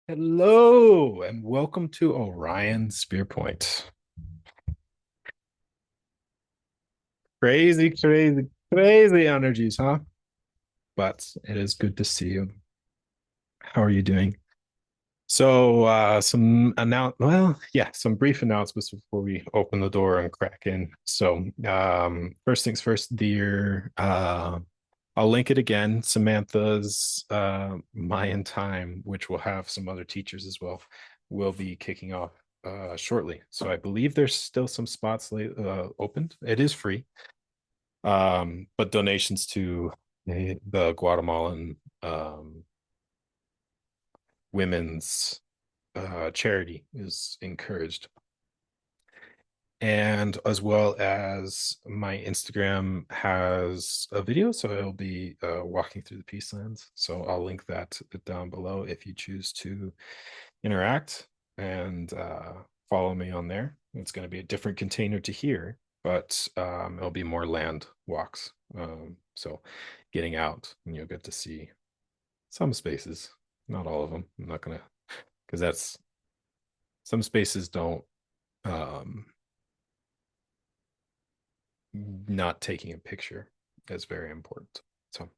Hello and welcome to Orion Spear Point. Crazy, crazy, crazy energies, huh? But it is good to see you. How are you doing? Some brief announcements before we open the door and crack in. First things first, I'll link it again. Samantha's Mayan Time, which will have some other teachers as well, will be kicking off shortly. So I believe there's still some spots opened. It is free, but donations to the Guatemalan women's charity is encouraged. And as well as my Instagram has a video, so it'll be walking through the Peacelands. So I'll link that down below if you choose to interact and follow me on there. It's going to be a different container to here, but it'll be more land walks. So getting out and you'll get to see some spaces, not all of them. I'm not going to, because that's some spaces don't um not taking a picture is very important. So,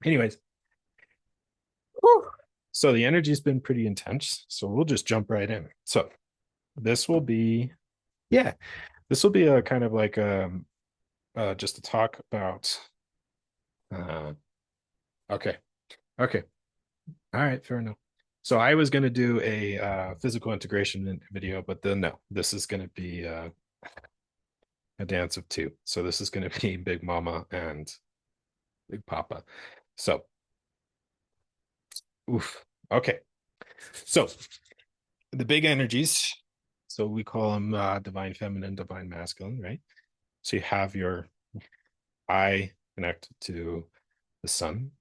anyways, whew. So the energy's been pretty intense. So we'll just jump right in. So this will be, yeah, this will be a kind of like just a talk about. Uh, okay, okay, all right, fair enough. So I was going to do a physical integration video, but then no, this is going to be a dance of two. So this is going to be Big Mama and Big Papa. So, oof. Okay. So the big energies, so we call them divine feminine, divine masculine, right? So you have your I connected to the sun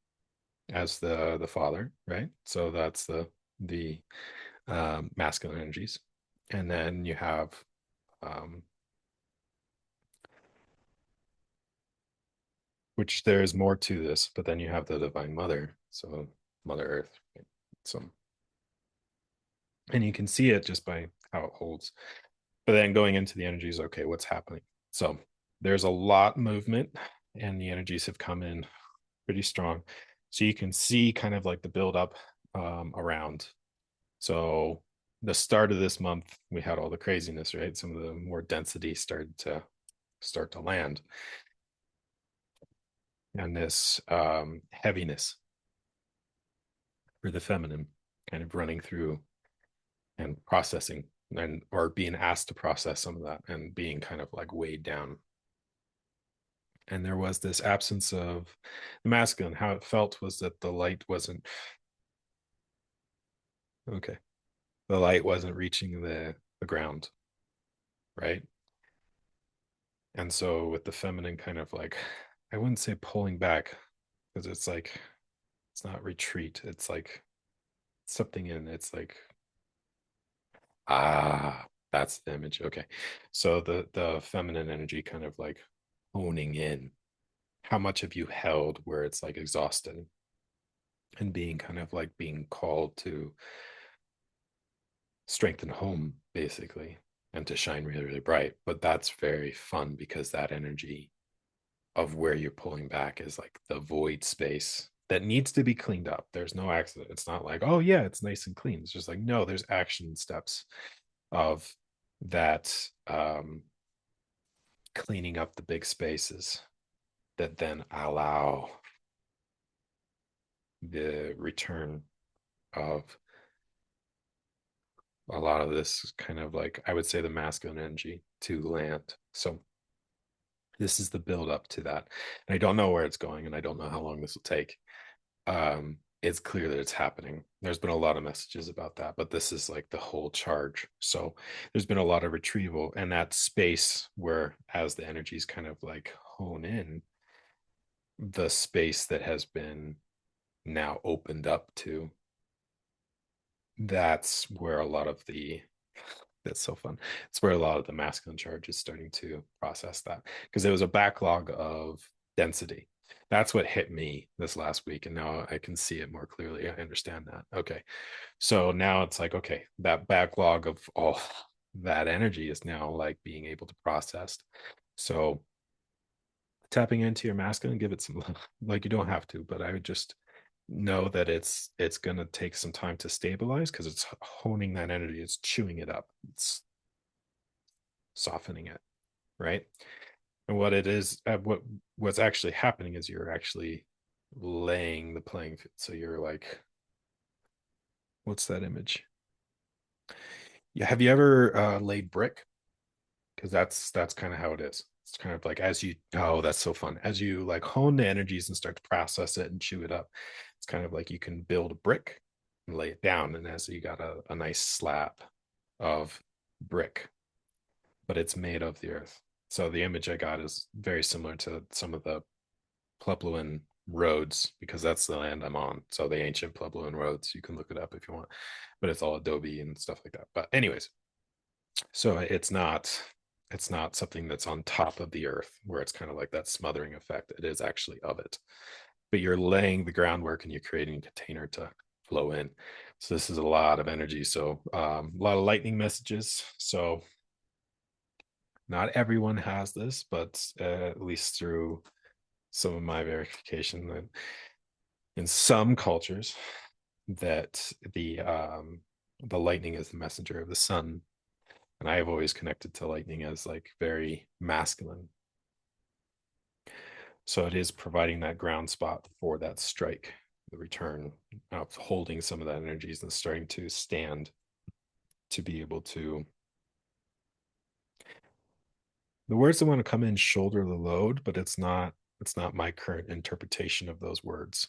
as the father, right? So that's the masculine energies, and then you have um, which there's more to this, but then you have the divine mother, so Mother Earth. Right? So and you can see it just by how it holds. But then going into the energies, okay, what's happening? So there's a lot movement, and the energies have come in pretty strong. So you can see kind of like the buildup around. So the start of this month, we had all the craziness, right? Some of the more density started to start to land, and this heaviness for the feminine kind of running through and processing and or being asked to process some of that and being kind of like weighed down. And there was this absence of the masculine. How it felt was that the light wasn't okay. The light wasn't reaching the ground, right? And so with the feminine kind of like, I wouldn't say pulling back because it's like it's not retreat. It's like something in. It's like that's the image. Okay, so the feminine energy kind of like honing in. How much have you held where it's like exhausted and being kind of like being called to strengthen home basically and to shine really really bright, but that's very fun because that energy of where you're pulling back is like the void space that needs to be cleaned up. There's no accident. It's not like, oh yeah, it's nice and clean. It's just like, no, there's action steps of that cleaning up the big spaces that then allow the return of a lot of this kind of like, I would say, the masculine energy to land. So this is the build up to that. And I don't know where it's going and I don't know how long this will take. It's clear that it's happening. There's been a lot of messages about that, but this is like the whole charge. So there's been a lot of retrieval and that space where as the energies kind of like hone in, the space that has been now opened up to, that's where a lot of the that's so fun. It's where a lot of the masculine charge is starting to process that because there was a backlog of density. That's what hit me this last week. And now I can see it more clearly. I understand that. Okay. So now it's like, okay, that backlog of all that energy is now like being able to process. So tapping into your masculine, give it some like you don't have to, but I would just know that it's gonna take some time to stabilize because it's honing that energy, it's chewing it up, it's softening it, right? And what it is, what's actually happening is you're actually laying the playing field. So you're like, what's that image? Yeah, have you ever laid brick? Because that's kind of how it is. It's kind of like as you oh, that's so fun. As you like hone the energies and start to process it and chew it up, it's kind of like you can build a brick and lay it down, and as you got a nice slab of brick, but it's made of the earth. So the image I got is very similar to some of the Puebloan roads because that's the land I'm on. So the ancient Puebloan roads, you can look it up if you want, but it's all adobe and stuff like that. But anyways, so it's not something that's on top of the earth where it's kind of like that smothering effect. It is actually of it. But you're laying the groundwork and you're creating a container to flow in. So this is a lot of energy. So a lot of lightning messages. So not everyone has this, but at least through some of my verification that in some cultures that the lightning is the messenger of the sun, and I have always connected to lightning as like very masculine. So it is providing that ground spot for that strike, the return of holding some of that energies and starting to stand to be able to. The words that want to come in shoulder the load, but it's not my current interpretation of those words.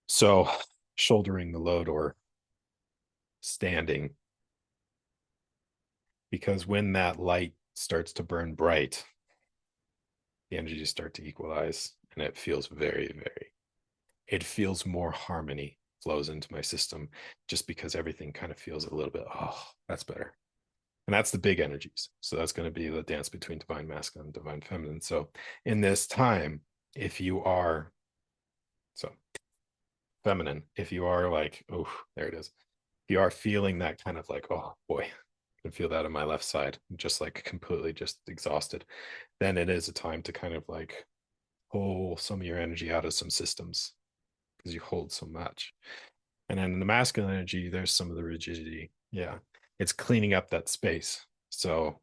So shouldering the load or standing, because when that light starts to burn bright, the energies start to equalize and it feels it feels more harmony flows into my system just because everything kind of feels a little bit, oh, that's better. And that's the big energies. So that's going to be the dance between divine masculine and divine feminine. So in this time, if you are so feminine, if you are like, oh, there it is. If you are feeling that kind of like, oh boy, I can feel that on my left side, just like completely just exhausted, then it is a time to kind of like pull some of your energy out of some systems because you hold so much. And then in the masculine energy, there's some of the rigidity. Yeah. It's cleaning up that space. So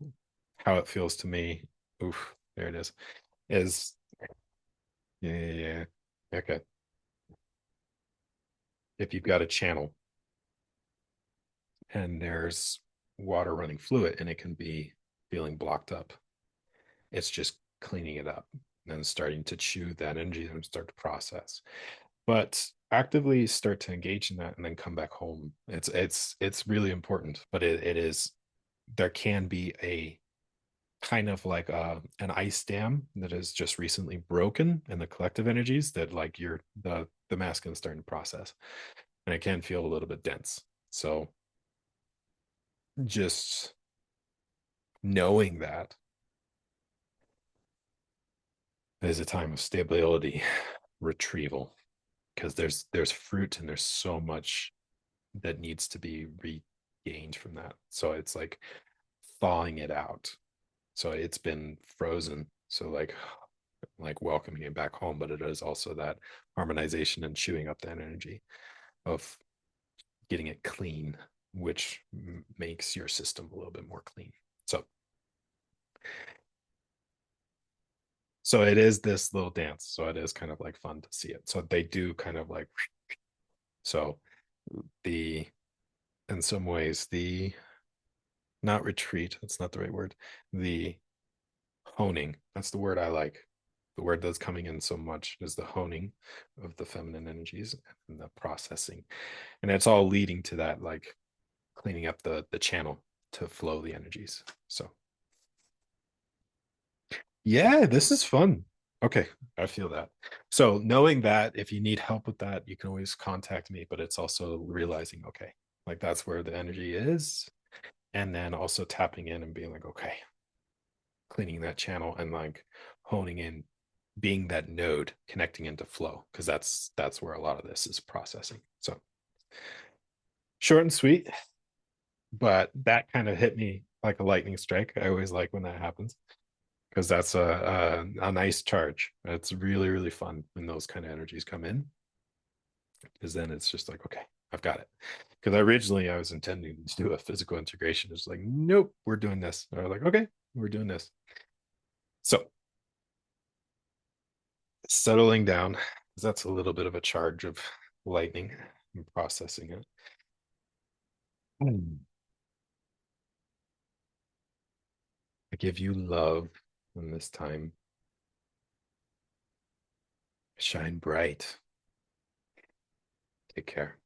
how it feels to me, oof, there it is yeah, yeah, yeah. Okay. If you've got a channel and there's water running fluid and it can be feeling blocked up, it's just cleaning it up and starting to chew that energy and start to process. But actively start to engage in that and then come back home. It's really important, but it is there can be a kind of like an ice dam that is just recently broken and the collective energies that like you're the masculine starting to process and it can feel a little bit dense. So just knowing that is a time of stability retrieval because there's fruit and there's so much that needs to be regained from that. So it's like thawing it out. So it's been frozen. So like welcoming it back home, but it is also that harmonization and chewing up that energy of getting it clean, which makes your system a little bit more clean. So it is this little dance. So it is kind of like fun to see it. So they do kind of like so the in some ways the not retreat, that's not the right word. The honing, that's the word I like. The word that's coming in so much is the honing of the feminine energies and the processing. And it's all leading to that like cleaning up the channel to flow the energies. So yeah, this is fun. Okay, I feel that. So knowing that if you need help with that, you can always contact me, but it's also realizing, okay, like that's where the energy is. And then also tapping in and being like, okay, cleaning that channel and like honing in, being that node connecting into flow, because that's where a lot of this is processing. So short and sweet, but that kind of hit me like a lightning strike. I always like when that happens because that's a nice charge. It's really, really fun when those kind of energies come in, because then it's just like, okay, I've got it. Because originally I was intending to do a physical integration. It's like, nope, we're doing this. And I was like, okay, we're doing this. So settling down, because that's a little bit of a charge of lightning and processing it. I give you love, and this time shine bright. Take care.